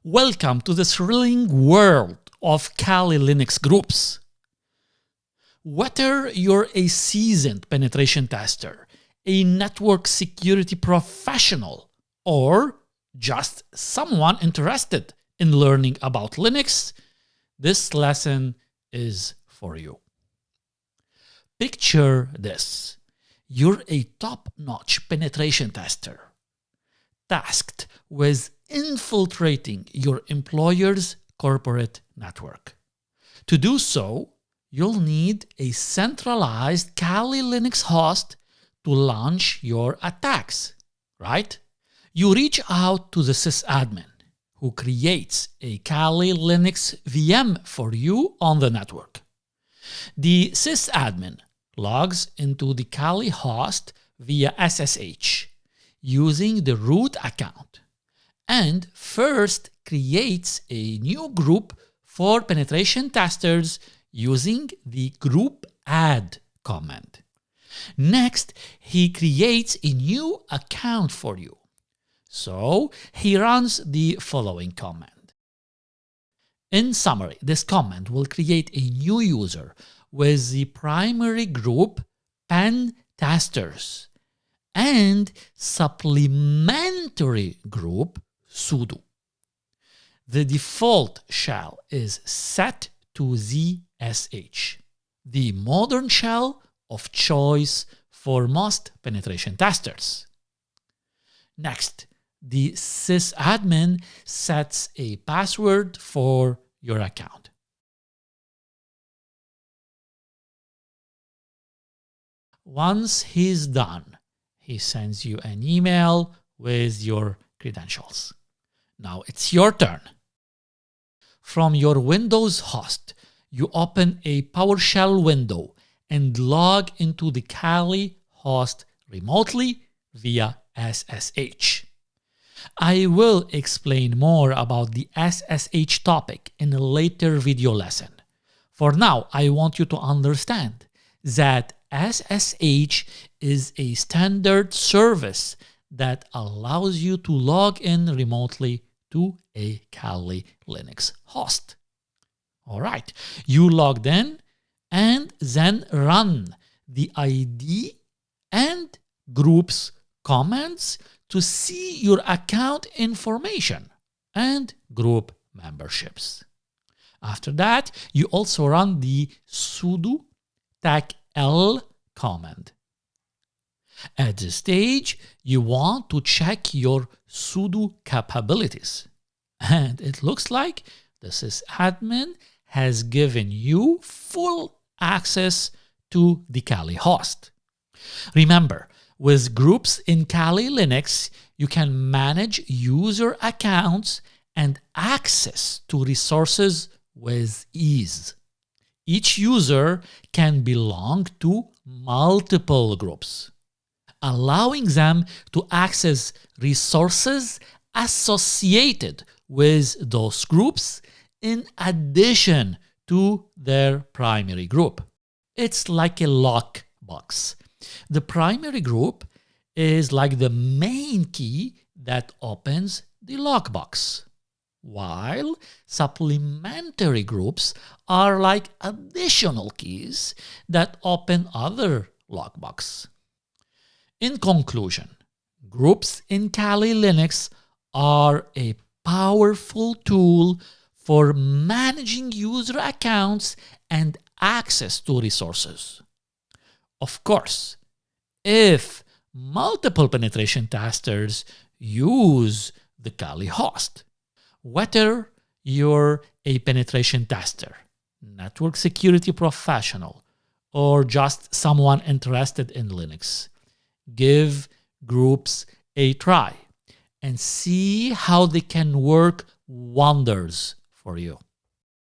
Welcome to the thrilling world of Kali Linux groups. Whether you're a seasoned penetration tester, a network security professional, or just someone interested in learning about Linux, this lesson is for you. Picture this. You're a top-notch penetration tester, tasked with infiltrating your employer's corporate network. To do so, you'll need a centralized Kali Linux host to launch your attacks, right? You reach out to the sysadmin, who creates a Kali Linux VM for you on the network. The sysadmin logs into the Kali host via SSH using the root account and first creates a new group for penetration testers using the group add command. Next, he creates a new account for you. So he runs the following command. In summary, this command will create a new user with the primary group pen testers and supplementary group sudo. The default shell is set to ZSH, the modern shell of choice for most penetration testers. Next, the sysadmin sets a password for your account. Once he's done, he sends you an email with your credentials. Now it's your turn. From your Windows host, you open a PowerShell window and log into the Kali host remotely via SSH. I will explain more about the SSH topic in a later video lesson. For now, I want you to understand that SSH is a standard service that allows you to log in remotely to a Kali Linux host. All right, you logged in and then run the ID and groups commands to see your account information and group memberships. After that, you also run the sudo tacl command. At this stage, you want to check your sudo capabilities. And it looks like the sysadmin has given you full access to the Kali host. Remember, with groups in Kali Linux, you can manage user accounts and access to resources with ease. Each user can belong to multiple groups, allowing them to access resources associated with those groups in addition to their primary group. It's like a lockbox. The primary group is like the main key that opens the lockbox, while supplementary groups are like additional keys that open other lockboxes. In conclusion, groups in Kali Linux are a powerful tool for managing user accounts and access to resources. Of course, if multiple penetration testers use the Kali host, whether you're a penetration tester, network security professional, or just someone interested in Linux, give groups a try and see how they can work wonders for you.